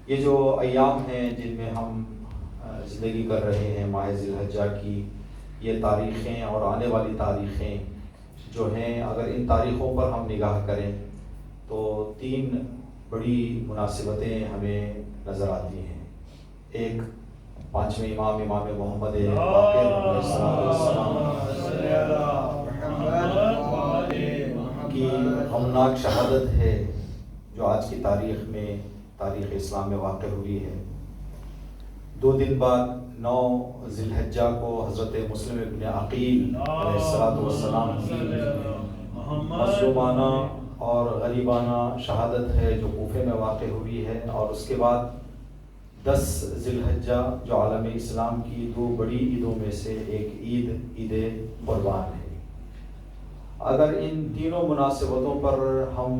یہ جو ایام ہیں جن میں ہم زندگی کر رہے ہیں ماہ ذی الحجہ کی، یہ تاریخیں اور آنے والی تاریخیں جو ہیں، اگر ان تاریخوں پر ہم نگاہ کریں تو تین بڑی مناسبتیں ہمیں نظر آتی ہیں۔ ایک، پانچویں امام محمد باقر علیہ السلام کی غمناک شہادت ہے، جو آج کی تاریخ میں، تاریخ اسلام میں واقع ہوئی ہے۔ 2 دن بعد 9 ذی الحجہ کو حضرت مسلم ابن عقیل علیہ السلام کی مظلومانہ اور غریبانہ شہادت ہے، جو کوفے میں واقع ہوئی ہے۔ اور اس کے بعد 10 ذی الحجہ، جو عالم اسلام کی 2 بڑی عیدوں میں سے ایک عید قربان ہے۔ اگر ان تینوں مناسبتوں پر ہم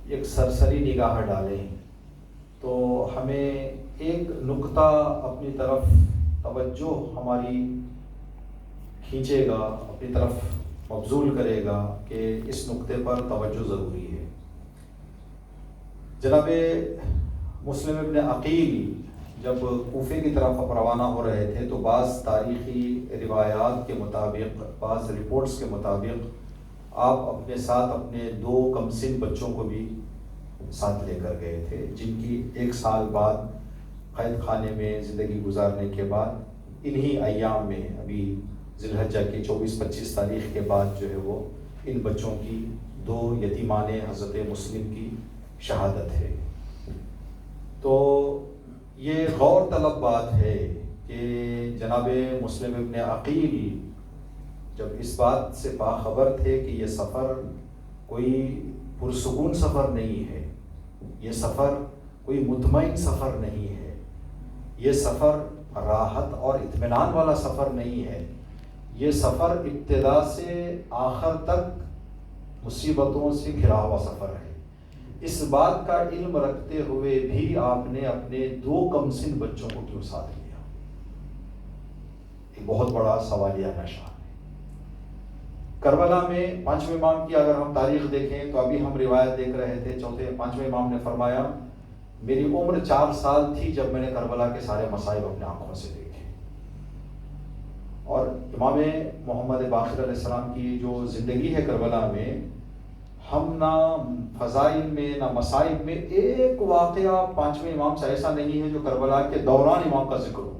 ایک سرسری نگاہ ڈالیں تو ہمیں ایک نقطہ اپنی طرف توجہ ہماری کھینچے گا، اپنی طرف مبذول کرے گا کہ اس نقطے پر توجہ ضروری ہے۔ جناب مسلم ابن عقیل جب کوفے کی طرف روانہ ہو رہے تھے تو بعض تاریخی روایات کے مطابق، بعض رپورٹس کے مطابق، آپ اپنے ساتھ اپنے 2 کمسن بچوں کو بھی ساتھ لے کر گئے تھے، جن کی 1 سال بعد قید خانے میں زندگی گزارنے کے بعد انہی ایام میں، ابھی ذی الحجہ کی 24-25 تاریخ کے بعد جو ہے وہ ان بچوں کی 2 یتیمان حضرت مسلم کی شہادت ہے۔ تو یہ غور طلب بات ہے کہ جناب مسلم ابن عقیل جب اس بات سے باخبر تھے کہ یہ سفر کوئی پرسکون سفر نہیں ہے، یہ سفر کوئی مطمئن سفر نہیں ہے، یہ سفر راحت اور اطمینان والا سفر نہیں ہے، یہ سفر ابتدا سے آخر تک مصیبتوں سے گھرا ہوا سفر ہے۔ اس بات کا علم رکھتے ہوئے بھی آپ نے اپنے 2 کمسن بچوں کو کیوں ساتھ لیا؟ ایک بہت بڑا سوالیہ نشان ہے۔ کربلا میں 5ویں امام کی اگر ہم تاریخ دیکھیں تو ابھی ہم روایت دیکھ رہے تھے، 5ویں امام نے فرمایا میری عمر 4 سال تھی جب میں نے کربلا کے سارے مصائب اپنے آنکھوں سے دیکھے۔ اور امام محمد باقر علیہ السلام کی جو زندگی ہے کربلا میں، ہم نہ فضائل میں نہ مصائب میں ایک واقعہ 5ویں امام سے ایسا نہیں ہے جو کربلا کے دوران امام کا ذکر ہو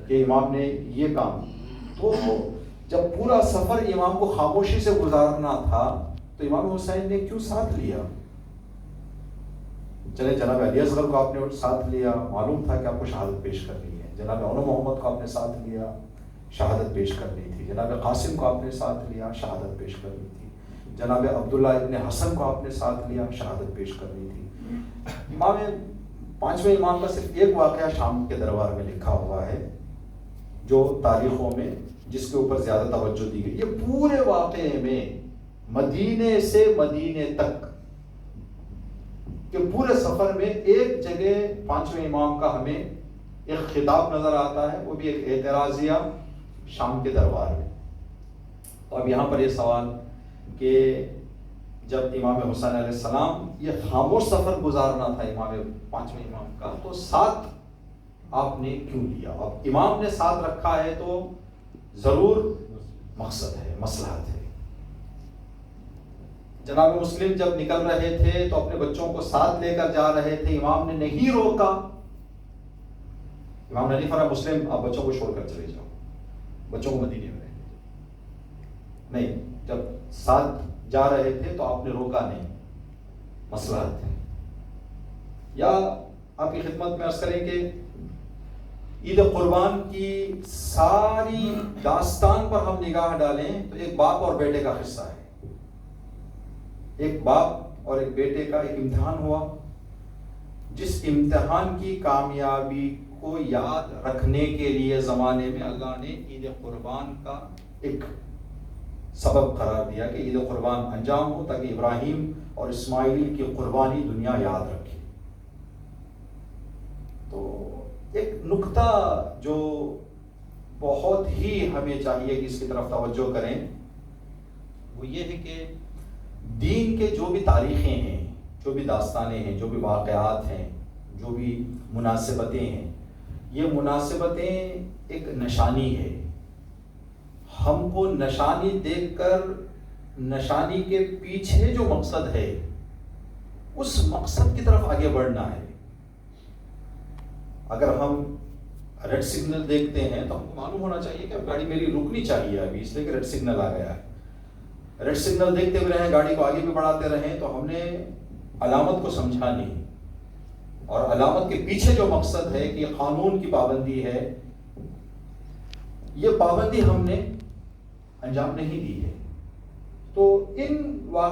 کہ امام نے یہ کام۔ تو جب پورا سفر امام کو خاموشی سے گزارنا تھا تو امام حسین نے کیوں ساتھ لیا؟ چلے جناب علی اصغر کو آپ نے ساتھ لیا، معلوم تھا کہ آپ کو شہادت پیش کرنی ہے۔ جناب عون محمد کو آپ نے ساتھ لیا، شہادت پیش کرنی تھی۔ جناب قاسم کو آپ نے ساتھ لیا، شہادت پیش کرنی تھی۔ جناب عبداللہ ابن حسن کو آپ نے ساتھ لیا، شہادت پیش کرنی تھی۔ امام 5ویں امام کا صرف ایک واقعہ شام کے دربار میں لکھا ہوا ہے جو تاریخوں میں جس کے اوپر زیادہ توجہ دی گئی۔ یہ پورے واقعے میں مدینے سے مدینے تک کہ پورے سفر میں ایک جگہ 5ویں امام کا ہمیں ایک خطاب نظر آتا ہے، وہ بھی ایک اعتراضیہ شام کے دربار میں۔ اب یہاں پر یہ سوال کہ جب امام حسین علیہ السلام یہ خاموش سفر گزارنا تھا امام 5ویں امام کا، تو ساتھ آپ نے کیوں لیا؟ اب امام نے ساتھ رکھا ہے تو ضرور مقصد ہے، مصلحت ہے۔ جناب مسلم جب نکل رہے تھے تو اپنے بچوں کو ساتھ لے کر جا رہے تھے، امام نے نہیں روکا۔ امام نے نہیں فرمایا مسلم آپ بچوں کو چھوڑ کر چلے جاؤ، بچوں کو مدینے میں رہنے دو۔ نہیں، جب ساتھ جا رہے تھے تو آپ نے روکا نہیں، مصلحت ہے۔ یا آپ کی خدمت میں عرض کریں کہ عید قربان کی ساری داستان پر ہم نگاہ ڈالیں تو ایک باپ اور بیٹے کا قصہ ہے۔ ایک باپ اور ایک بیٹے کا ایک امتحان ہوا، جس امتحان کی کامیابی کو یاد رکھنے کے لیے زمانے میں اللہ نے عید قربان کا ایک سبب قرار دیا کہ عید قربان انجام ہو تاکہ ابراہیم اور اسماعیل کی قربانی دنیا یاد رکھے۔ تو ایک نکتہ جو بہت ہی ہمیں چاہیے کہ اس کی طرف توجہ کریں وہ یہ ہے کہ دین کے جو بھی تاریخیں ہیں جو بھی داستانیں ہیں، جو بھی واقعات ہیں، جو بھی مناسبتیں ہیں، یہ مناسبتیں ایک نشانی ہے. ہم کو نشانی دیکھ کر نشانی کے پیچھے جو مقصد ہے اس مقصد کی طرف آگے بڑھنا ہے. اگر ہم ریڈ سگنل دیکھتے ہیں تو ہم کو معلوم ہونا چاہیے کہ اب گاڑی میری رکنی چاہیے ابھی، اس لیے کہ ریڈ سگنل آ گیا ہے. ریڈ سگنل دیکھتے ہوئے رہیں، گاڑی کو آگے بھی بڑھاتے رہیں، تو ہم نے علامت کو سمجھا نہیں. اور علامت کے پیچھے جو مقصد ہے کہ قانون کی پابندی ہے، یہ پابندی ہم نے انجام نہیں دی ہے. تو ان